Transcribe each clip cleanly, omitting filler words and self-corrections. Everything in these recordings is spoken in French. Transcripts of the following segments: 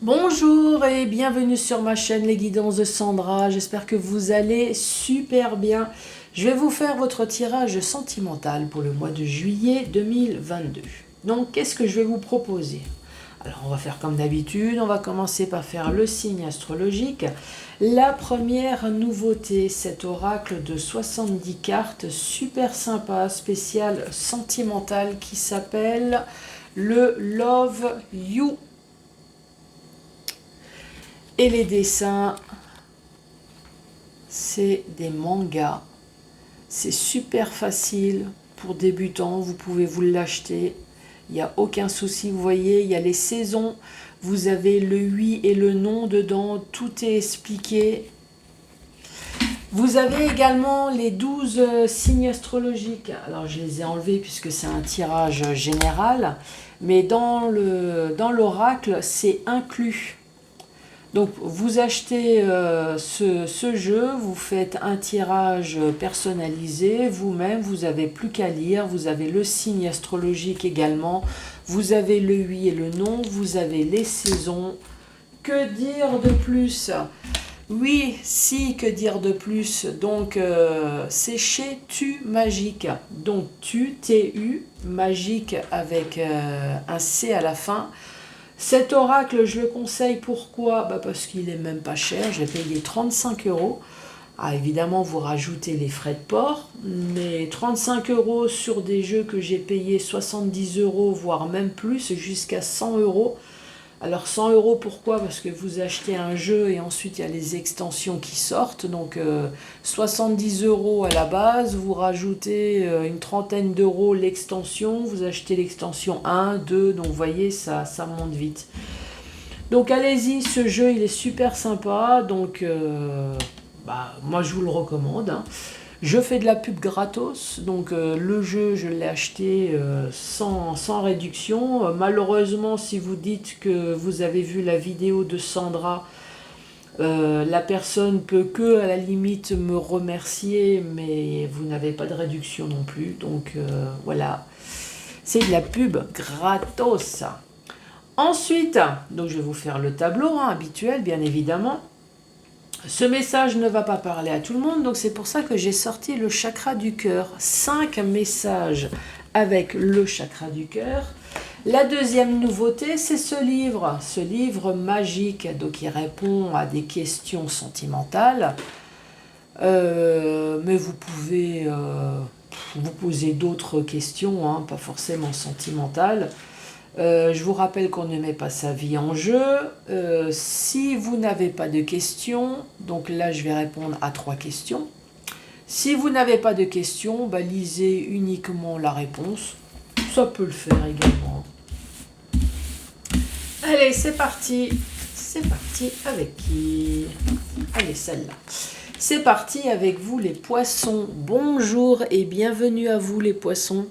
Bonjour et bienvenue sur ma chaîne Les Guidances de Sandra. J'espère que vous allez super bien. Je vais vous faire votre tirage sentimental pour le mois de juillet 2022. Donc, qu'est-ce que je vais vous proposer? Alors, on va faire comme d'habitude. On va commencer par faire le signe astrologique. La première nouveauté, cet oracle de 70 cartes, super sympa, spécial sentimental qui s'appelle le Love You. Et les dessins, c'est des mangas. C'est super facile pour débutants. Vous pouvez vous l'acheter. Il n'y a aucun souci. Vous voyez, il y a les saisons. Vous avez le oui et le non dedans. Tout est expliqué. Vous avez également les 12 signes astrologiques. Alors, je les ai enlevés puisque c'est un tirage général. Mais dans l'oracle, c'est inclus. Donc vous achetez ce jeu, vous faites un tirage personnalisé, vous-même, vous n'avez plus qu'à lire, vous avez le signe astrologique également, vous avez le oui et le non, vous avez les saisons. Que dire de plus? Oui, si, que dire de plus? Donc c'est chez Tu Magique. Donc Tu, magique avec un C à la fin. Cet oracle, je le conseille, pourquoi? Parce qu'il est même pas cher, j'ai payé 35 euros. Ah, évidemment, vous rajoutez les frais de port, mais 35 euros sur des jeux que j'ai payé 70 euros, voire même plus, jusqu'à 100 euros. Alors 100 euros, pourquoi? Parce que vous achetez un jeu et ensuite il y a les extensions qui sortent. Donc 70 euros à la base, vous rajoutez une trentaine d'euros l'extension, vous achetez l'extension 1, 2, donc vous voyez, ça monte vite. Donc allez-y, ce jeu il est super sympa, donc moi je vous le recommande. Je fais de la pub gratos, donc le jeu je l'ai acheté sans réduction. Malheureusement, si vous dites que vous avez vu la vidéo de Sandra, la personne peut que à la limite me remercier, mais vous n'avez pas de réduction non plus. Donc voilà, c'est de la pub gratos. Ensuite, donc je vais vous faire le tableau habituel, bien évidemment. Ce message ne va pas parler à tout le monde, donc c'est pour ça que j'ai sorti le chakra du cœur. 5 messages avec le chakra du cœur. La deuxième nouveauté, c'est ce livre magique, donc il répond à des questions sentimentales. Mais vous pouvez vous poser d'autres questions, pas forcément sentimentales. Je vous rappelle qu'on ne met pas sa vie en jeu. Si vous n'avez pas de questions, donc là je vais répondre à 3 questions. Si vous n'avez pas de questions, lisez uniquement la réponse. Ça peut le faire également. Allez, c'est parti. C'est parti avec qui? Allez, celle-là. C'est parti avec vous les poissons. Bonjour et bienvenue à vous les poissons.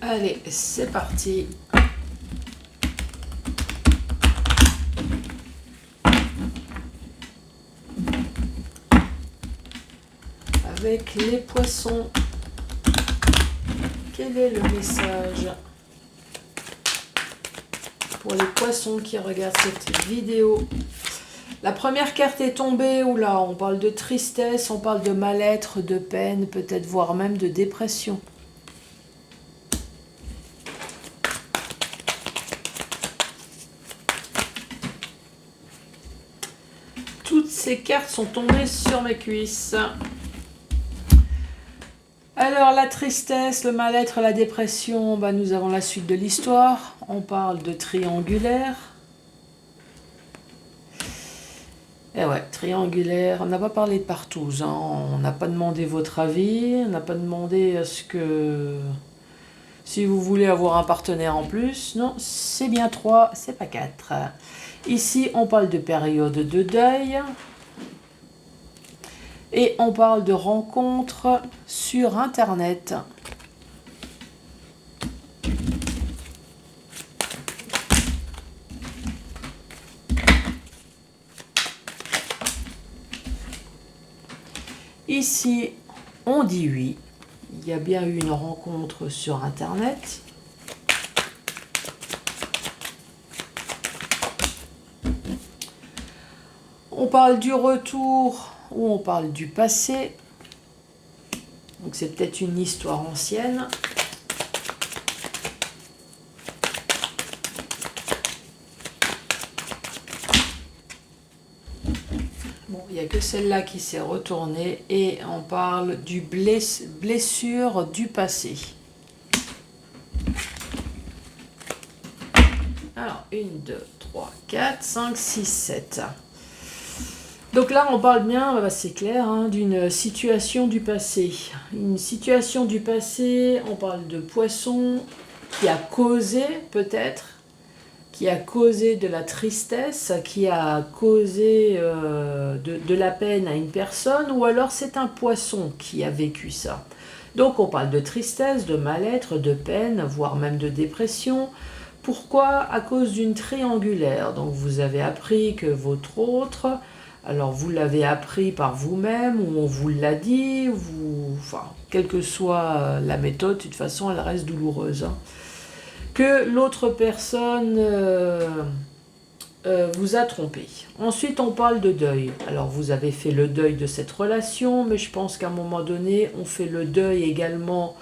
Allez, c'est parti. Avec les poissons, quel est le message pour les poissons qui regardent cette vidéo? La première carte est tombée, oula, on parle de tristesse, on parle de mal-être, de peine, peut-être voire même de dépression. Toutes ces cartes sont tombées sur mes cuisses. Alors la tristesse, le mal-être, la dépression, nous avons la suite de l'histoire. On parle de triangulaire. Et ouais, triangulaire, on n'a pas parlé de partouze, on n'a pas demandé votre avis, on n'a pas demandé à ce que... Si vous voulez avoir un partenaire en plus, non, c'est bien 3, c'est pas 4. Ici, on parle de période de deuil. Et on parle de rencontres sur Internet. Ici, on dit oui. Il y a bien eu une rencontre sur Internet. On parle du retour ou on parle du passé. Donc c'est peut-être une histoire ancienne. Bon, il n'y a que celle-là qui s'est retournée et on parle du blessure du passé. Alors, 1, 2, 3, 4, 5, 6, 7. Donc là, on parle bien, c'est clair, hein, d'une situation du passé. Une situation du passé, on parle de poisson qui a causé, peut-être, qui a causé de la tristesse, qui a causé de la peine à une personne, ou alors c'est un poisson qui a vécu ça. Donc on parle de tristesse, de mal-être, de peine, voire même de dépression. Pourquoi? À cause d'une triangulaire. Donc vous avez appris que votre autre... Alors, vous l'avez appris par vous-même, ou on vous l'a dit, enfin, quelle que soit la méthode, de toute façon, elle reste douloureuse. Hein. Que l'autre personne vous a trompé. Ensuite, on parle de deuil. Alors, vous avez fait le deuil de cette relation, mais je pense qu'à un moment donné, on fait le deuil également,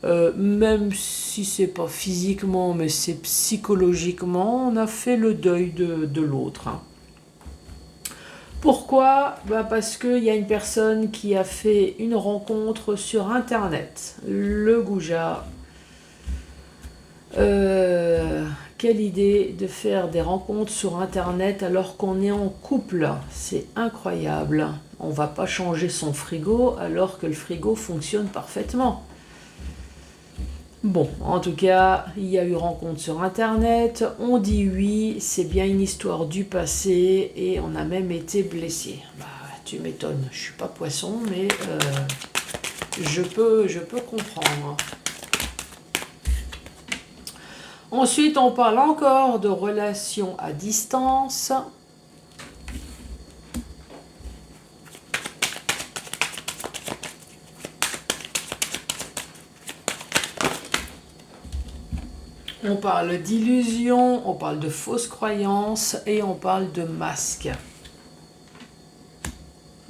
même si c'est pas physiquement, mais c'est psychologiquement, on a fait le deuil de l'autre. Hein. Pourquoi? Parce qu'il y a une personne qui a fait une rencontre sur Internet. Le goujat. Quelle idée de faire des rencontres sur Internet alors qu'on est en couple. C'est incroyable. On ne va pas changer son frigo alors que le frigo fonctionne parfaitement. Bon, en tout cas, il y a eu rencontre sur Internet, on dit oui, c'est bien une histoire du passé et on a même été blessé. Bah, tu m'étonnes, je suis pas poisson, mais je peux comprendre. Ensuite, on parle encore de relations à distance. On parle d'illusions, on parle de fausses croyances et on parle de masques.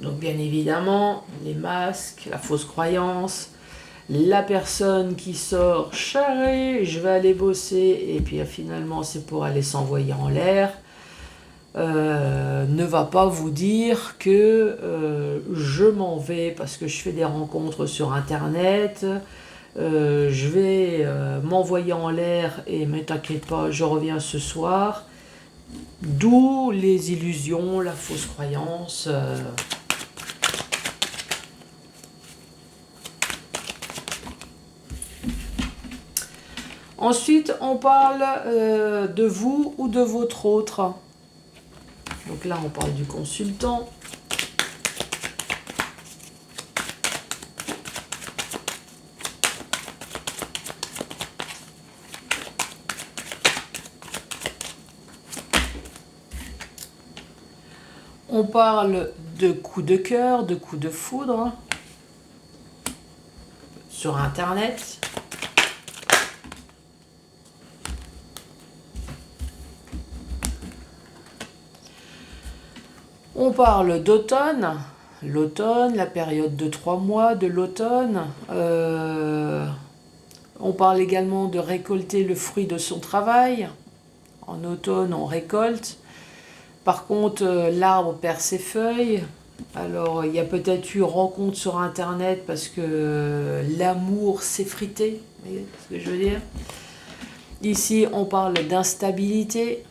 Donc bien évidemment, les masques, la fausse croyance, la personne qui sort, chérie, je vais aller bosser, et puis finalement c'est pour aller s'envoyer en l'air, ne va pas vous dire que je m'en vais parce que je fais des rencontres sur Internet, je vais m'envoyer en l'air et mais t'inquiète pas, je reviens ce soir. D'où les illusions, la fausse croyance. Ensuite, on parle de vous ou de votre autre. Donc là, on parle du consultant. On parle de coups de cœur, de coups de foudre sur Internet. On parle d'automne, l'automne, la période de 3 mois de l'automne. On parle également de récolter le fruit de son travail. En automne, on récolte. Par contre, l'arbre perd ses feuilles. Alors, il y a peut-être eu rencontre sur Internet parce que l'amour s'est frité. Vous voyez ce que je veux dire? Ici, on parle d'instabilité.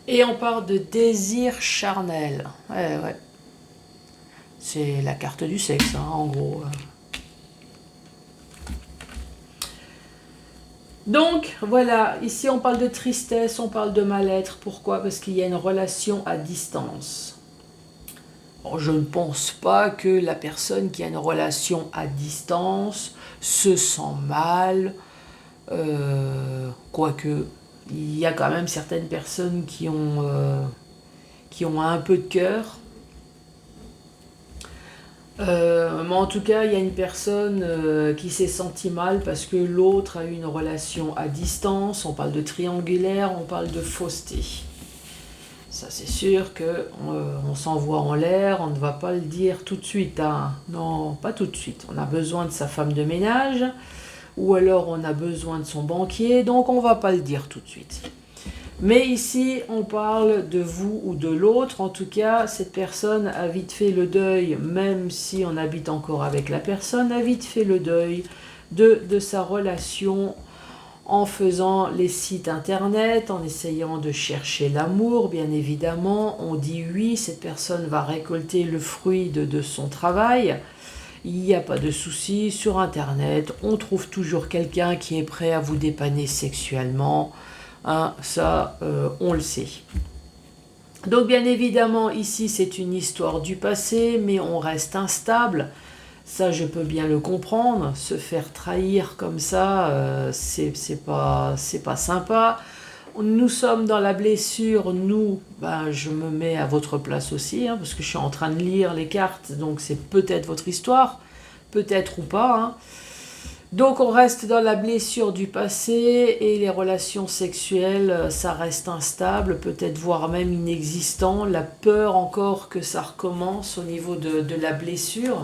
Et on parle de désir charnel. Ouais. C'est la carte du sexe, hein, en gros. Donc, voilà, ici on parle de tristesse, on parle de mal-être. Pourquoi? Parce qu'il y a une relation à distance. Alors, je ne pense pas que la personne qui a une relation à distance se sent mal, Quoique, il y a quand même certaines personnes qui ont un peu de cœur. Mais en tout cas, il y a une personne qui s'est sentie mal parce que l'autre a eu une relation à distance. On parle de triangulaire, on parle de fausseté. Ça, c'est sûr que on s'envoie en l'air, on ne va pas le dire tout de suite. Hein. Non, pas tout de suite. On a besoin de sa femme de ménage ou alors on a besoin de son banquier, donc on ne va pas le dire tout de suite. Mais ici, on parle de vous ou de l'autre. En tout cas, cette personne a vite fait le deuil, même si on habite encore avec la personne, a vite fait le deuil de sa relation en faisant les sites internet, en essayant de chercher l'amour, bien évidemment. On dit oui, cette personne va récolter le fruit de son travail. Il n'y a pas de souci, sur internet, on trouve toujours quelqu'un qui est prêt à vous dépanner sexuellement. Hein, ça, on le sait. Donc bien évidemment, ici, c'est une histoire du passé, mais on reste instable. Ça, je peux bien le comprendre. Se faire trahir comme ça, c'est pas sympa. Nous sommes dans la blessure, nous, ben, je me mets à votre place aussi, hein, parce que je suis en train de lire les cartes, donc c'est peut-être votre histoire, peut-être ou pas. Hein. Donc on reste dans la blessure du passé et les relations sexuelles, ça reste instable, peut-être voire même inexistant. La peur encore que ça recommence au niveau de la blessure.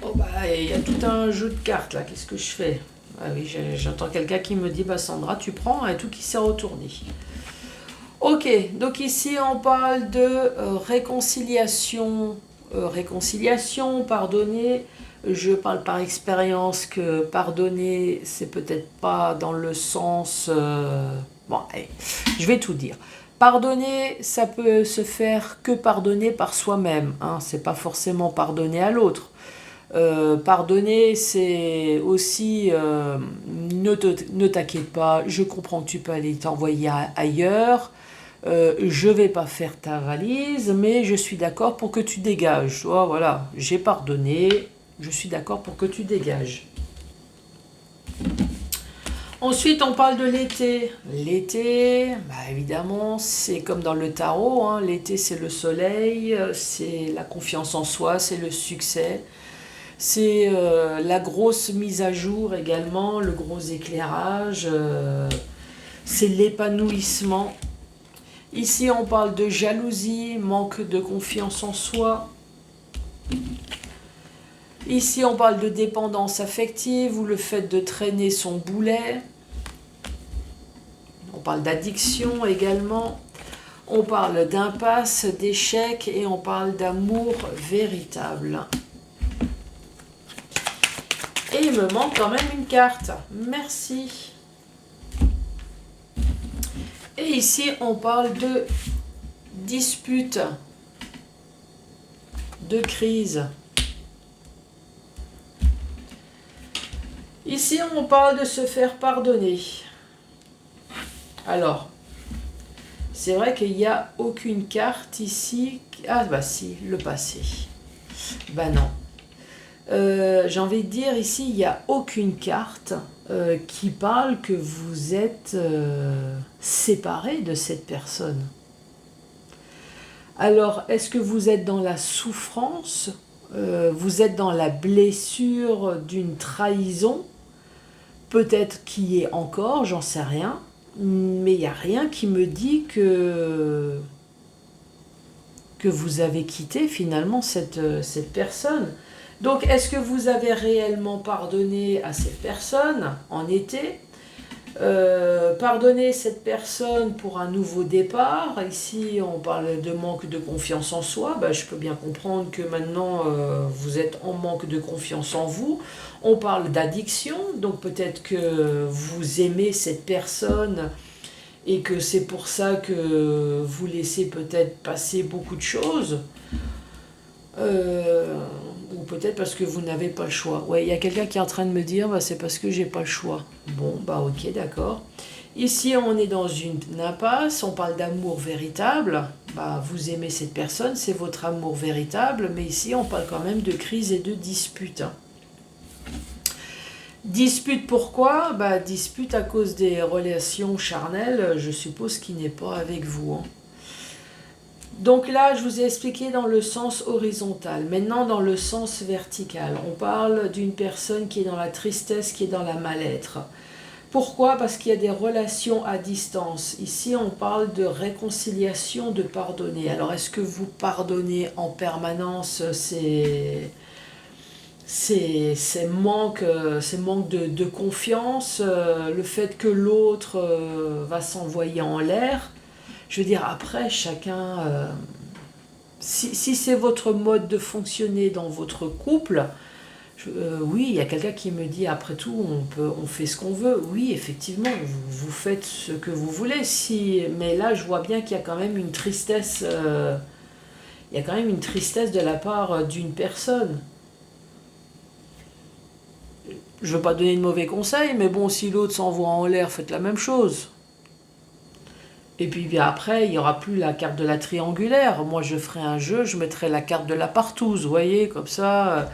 Oh bah il y a tout un jeu de cartes là, qu'est-ce que je fais? Ah oui, j'entends quelqu'un qui me dit, bah Sandra, tu prends et tout qui s'est retourné. Ok, donc ici on parle de réconciliation. Réconciliation, pardonner. Je parle par expérience que pardonner, c'est peut-être pas dans le sens... Bon, allez, je vais tout dire. Pardonner, ça peut se faire que pardonner par soi-même. Hein, c'est pas forcément pardonner à l'autre. Pardonner, c'est aussi ne t'inquiète pas, je comprends que tu peux aller t'envoyer ailleurs. Je vais pas faire ta valise, mais je suis d'accord pour que tu dégages. Oh, voilà, j'ai pardonné, je suis d'accord pour que tu dégages. Ensuite, on parle de l'été. L'été, bah, évidemment, c'est comme dans le tarot. Hein. L'été, c'est le soleil, c'est la confiance en soi, c'est le succès. C'est la grosse mise à jour également, le gros éclairage, c'est l'épanouissement. Ici, on parle de jalousie, manque de confiance en soi. Ici, on parle de dépendance affective ou le fait de traîner son boulet. On parle d'addiction également. On parle d'impasse, d'échec et on parle d'amour véritable. Et il me manque quand même une carte. Merci. Et ici, on parle de dispute, de crise. Ici, on parle de se faire pardonner. Alors, c'est vrai qu'il n'y a aucune carte ici. Ah bah si, le passé. Bah non. J'ai envie de dire ici, il n'y a aucune carte qui parle que vous êtes séparé de cette personne. Alors, est-ce que vous êtes dans la souffrance? Vous êtes dans la blessure d'une trahison? Peut-être qui est encore, j'en sais rien. Mais il n'y a rien qui me dit que vous avez quitté finalement cette personne. Donc, est-ce que vous avez réellement pardonné à cette personne en été? Pardonner cette personne pour un nouveau départ. Ici, on parle de manque de confiance en soi. Ben, je peux bien comprendre que maintenant, vous êtes en manque de confiance en vous. On parle d'addiction. Donc, peut-être que vous aimez cette personne et que c'est pour ça que vous laissez peut-être passer beaucoup de choses. Ou peut-être parce que vous n'avez pas le choix. Ouais, il y a quelqu'un qui est en train de me dire, bah, c'est parce que j'ai pas le choix. Bon, bah ok, d'accord. Ici, on est dans une impasse, on parle d'amour véritable. Bah, vous aimez cette personne, c'est votre amour véritable, mais ici, on parle quand même de crise et de dispute. Dispute pourquoi? Bah, dispute à cause des relations charnelles, je suppose qu'il n'est pas avec vous, hein. Donc là, je vous ai expliqué dans le sens horizontal. Maintenant, dans le sens vertical, on parle d'une personne qui est dans la tristesse, qui est dans la mal-être. Pourquoi? Parce qu'il y a des relations à distance. Ici, on parle de réconciliation, de pardonner. Alors, est-ce que vous pardonnez en permanence ces manques de confiance, le fait que l'autre va s'envoyer en l'air? Je veux dire, après, chacun... si c'est votre mode de fonctionner dans votre couple, oui, il y a quelqu'un qui me dit, après tout, on fait ce qu'on veut. Oui, effectivement, vous faites ce que vous voulez. Mais là, je vois bien qu'il y a quand même une tristesse, il y a quand même une tristesse de la part d'une personne. Je ne veux pas donner de mauvais conseils, mais bon, si l'autre s'envoie en l'air, faites la même chose. Et puis bien après, il n'y aura plus la carte de la triangulaire. Moi, je ferai un jeu, je mettrai la carte de la partouze, vous voyez, comme ça,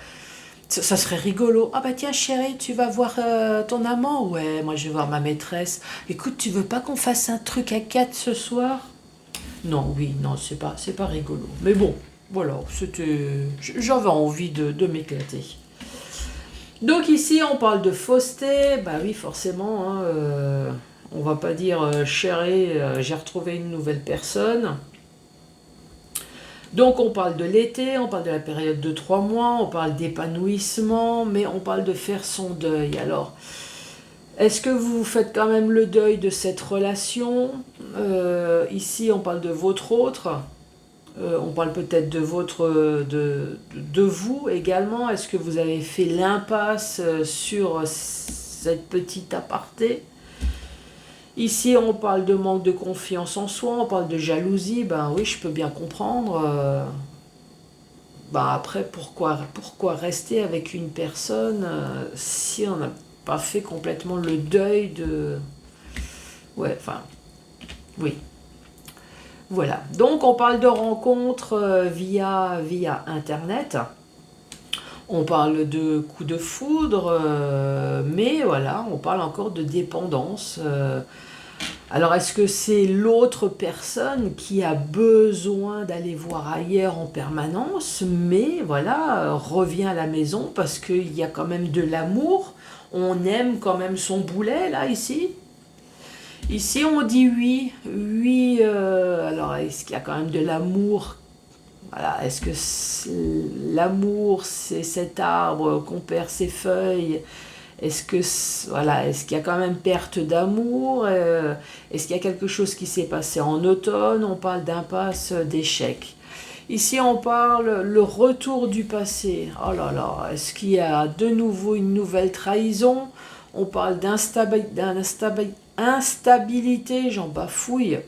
ça serait rigolo. Ah bah tiens, chérie, tu vas voir ton amant? Ouais, moi, je vais voir ma maîtresse. Écoute, tu veux pas qu'on fasse un truc à 4 ce soir? Non, oui, non, c'est pas rigolo. Mais bon, voilà, j'avais envie de m'éclater. Donc ici, on parle de fausseté. Bah oui, forcément, hein, on va pas dire chérie, j'ai retrouvé une nouvelle personne. Donc on parle de l'été, on parle de la période de 3 mois, on parle d'épanouissement, mais on parle de faire son deuil. Alors, est-ce que vous faites quand même le deuil de cette relation? Ici, on parle de votre autre. On parle peut-être de vous également. Est-ce que vous avez fait l'impasse sur cette petite aparté? Ici, on parle de manque de confiance en soi, on parle de jalousie. Ben oui, je peux bien comprendre. Ben après, pourquoi rester avec une personne si on n'a pas fait complètement le deuil de... Ouais, enfin, oui. Voilà. Donc, on parle de rencontres via Internet. On parle de coups de foudre, mais voilà, on parle encore de dépendance. Alors, est-ce que c'est l'autre personne qui a besoin d'aller voir ailleurs en permanence, mais voilà, revient à la maison parce qu'il y a quand même de l'amour, on aime quand même son boulet, là, ici? Ici, on dit oui. Oui, alors, est-ce qu'il y a quand même de l'amour? Voilà, est-ce que l'amour, c'est cet arbre qu'on perd ses feuilles? Est-ce qu'il y a quand même perte d'amour? Est-ce qu'il y a quelque chose qui s'est passé en automne? On parle d'impasse, d'échec. Ici, on parle le retour du passé. Oh là là, est-ce qu'il y a de nouveau une nouvelle trahison? On parle d'instabilité, j'en bafouille.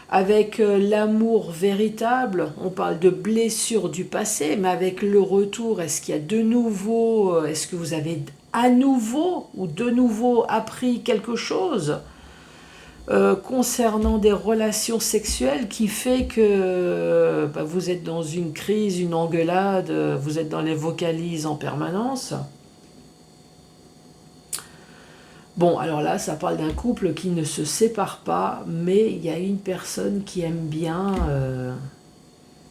Avec l'amour véritable, on parle de blessures du passé, mais avec le retour, est-ce qu'il y a de nouveau, est-ce que vous avez à nouveau ou de nouveau appris quelque chose concernant des relations sexuelles qui fait que vous êtes dans une crise, une engueulade, vous êtes dans les vocalises en permanence? Bon, alors là, ça parle d'un couple qui ne se sépare pas, mais il y a une personne qui aime bien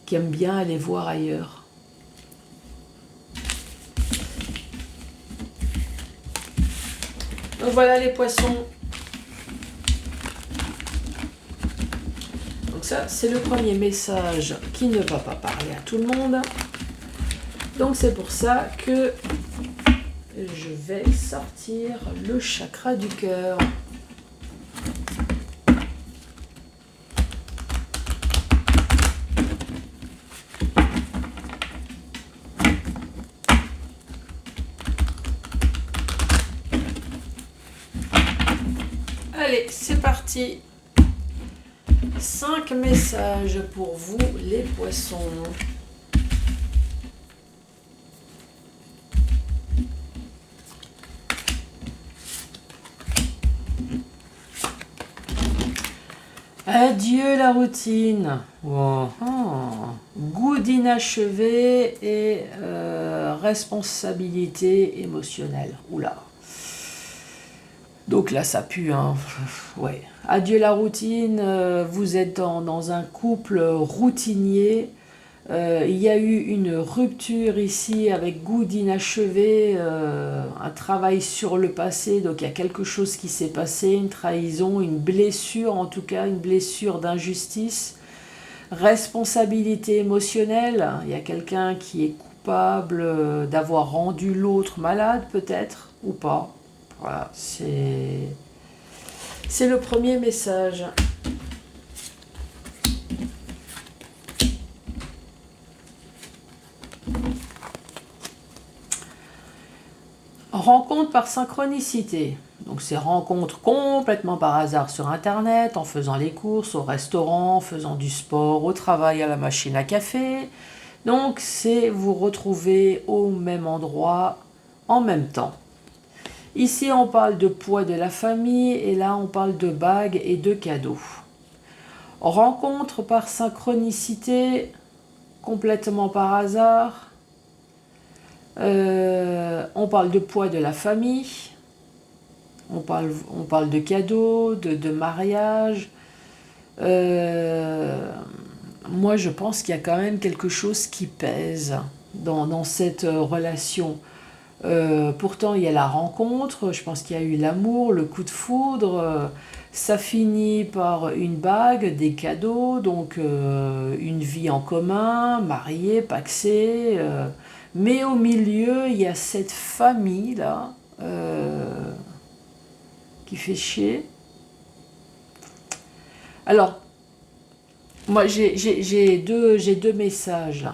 aller voir ailleurs. Donc voilà les poissons. Donc ça, c'est le premier message qui ne va pas parler à tout le monde. Donc c'est pour ça que je vais sortir le chakra du cœur. Allez, c'est parti. 5 messages pour vous, les poissons. Adieu la routine. Oh, oh. Goût d'inachevé et responsabilité émotionnelle. Oula. Donc là, ça pue, hein. Ouais. Adieu la routine, vous êtes dans un couple routinier. Il y a eu une rupture ici avec goût d'inachevé, un travail sur le passé, donc il y a quelque chose qui s'est passé, une trahison, une blessure en tout cas, une blessure d'injustice. Responsabilité émotionnelle, il y a quelqu'un qui est coupable d'avoir rendu l'autre malade peut-être, ou pas. Voilà, c'est le premier message. Rencontre par synchronicité. Donc c'est rencontre complètement par hasard sur Internet, en faisant les courses, au restaurant, en faisant du sport, au travail, à la machine à café. Donc c'est vous retrouver au même endroit en même temps. Ici on parle de poids de la famille et là on parle de bagues et de cadeaux. Rencontre par synchronicité, complètement par hasard. On parle de poids de la famille, on parle de cadeaux, de mariage. Moi, je pense qu'il y a quand même quelque chose qui pèse dans cette relation. Pourtant, il y a la rencontre, je pense qu'il y a eu l'amour, le coup de foudre. Ça finit par une bague, des cadeaux, donc une vie en commun, mariée, pacsée. Mais au milieu, il y a cette famille-là qui fait chier. Alors, moi, j'ai deux messages.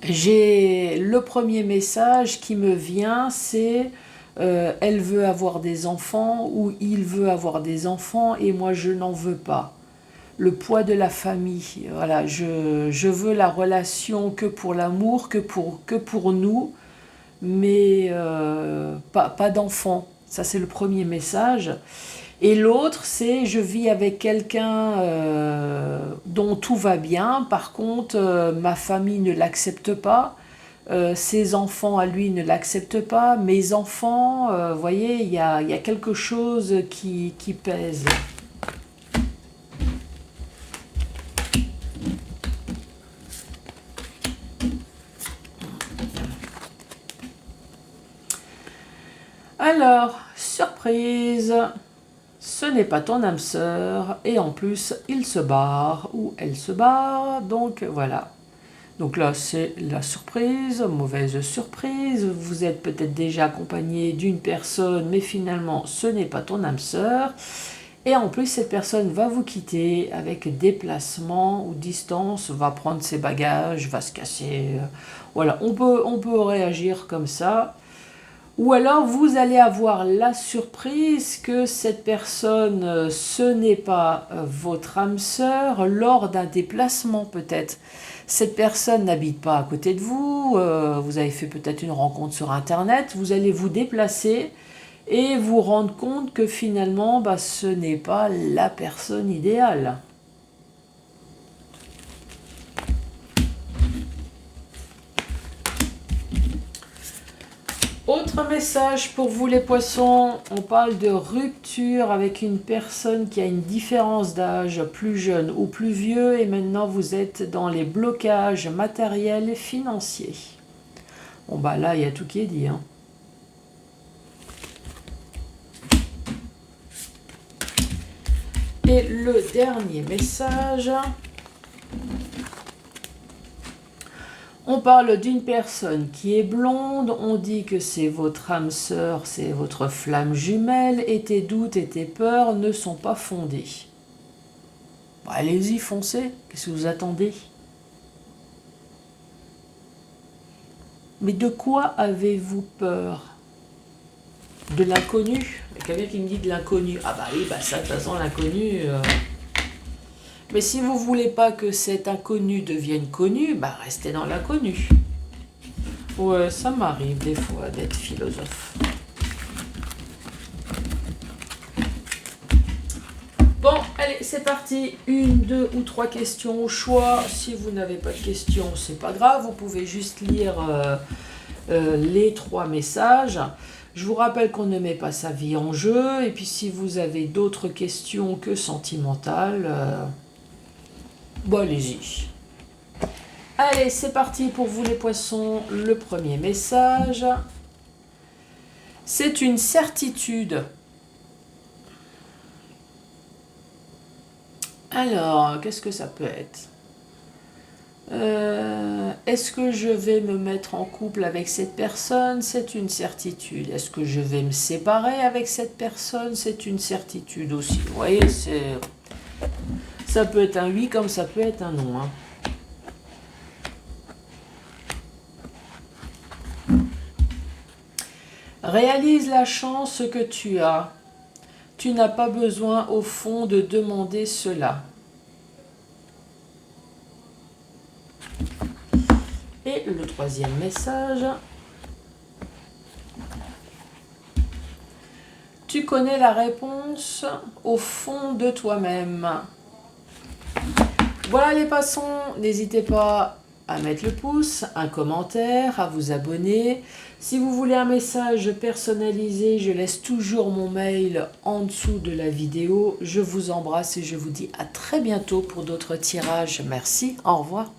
J'ai le premier message qui me vient, c'est elle veut avoir des enfants ou il veut avoir des enfants et moi je n'en veux pas. Le poids de la famille, voilà, je veux la relation que pour l'amour, que pour nous, mais pas d'enfants. Ça c'est le premier message. Et l'autre, c'est je vis avec quelqu'un dont tout va bien, par contre, ma famille ne l'accepte pas, ses enfants à lui ne l'acceptent pas, mes enfants, vous voyez, il y a quelque chose qui pèse. Alors, surprise! Ce n'est pas ton âme sœur, et en plus, il se barre ou elle se barre, donc voilà. Donc là, c'est la surprise, mauvaise surprise. Vous êtes peut-être déjà accompagné d'une personne, mais finalement, ce n'est pas ton âme sœur. Et en plus, cette personne va vous quitter avec déplacement ou distance, va prendre ses bagages, va se casser. Voilà, on peut réagir comme ça. Ou alors vous allez avoir la surprise que cette personne, ce n'est pas votre âme sœur lors d'un déplacement peut-être. Cette personne n'habite pas à côté de vous, vous avez fait peut-être une rencontre sur Internet, vous allez vous déplacer et vous rendre compte que finalement ce n'est pas la personne idéale. Autre message pour vous les poissons, on parle de rupture avec une personne qui a une différence d'âge, plus jeune ou plus vieux, et maintenant vous êtes dans les blocages matériels et financiers. Bon là, il y a tout qui est dit, hein. Et le dernier message... On parle d'une personne qui est blonde, on dit que c'est votre âme sœur, c'est votre flamme jumelle, et tes doutes et tes peurs ne sont pas fondés. Allez-y, foncez, qu'est-ce que vous attendez? Mais de quoi avez-vous peur? De l'inconnu? Il y a quelqu'un qui me dit de l'inconnu. Ah bah oui, ça de toute façon l'inconnu... Mais si vous ne voulez pas que cet inconnu devienne connu, restez dans l'inconnu. Ouais, ça m'arrive des fois d'être philosophe. Bon, allez, c'est parti. 1, 2 ou 3 questions au choix. Si vous n'avez pas de questions, c'est pas grave. Vous pouvez juste lire les 3 messages. Je vous rappelle qu'on ne met pas sa vie en jeu. Et puis si vous avez d'autres questions que sentimentales, bon, allez-y. Allez, c'est parti pour vous les poissons. Le premier message. C'est une certitude. Alors, qu'est-ce que ça peut être? Est-ce que je vais me mettre en couple avec cette personne? C'est une certitude. Est-ce que je vais me séparer avec cette personne? C'est une certitude aussi. Vous voyez, ça peut être un oui comme ça peut être un non. Hein. Réalise la chance que tu as. Tu n'as pas besoin au fond de demander cela. Et le troisième message. Tu connais la réponse au fond de toi-même. Voilà les poissons, n'hésitez pas à mettre le pouce, un commentaire, à vous abonner. Si vous voulez un message personnalisé, je laisse toujours mon mail en dessous de la vidéo. Je vous embrasse et je vous dis à très bientôt pour d'autres tirages. Merci, au revoir.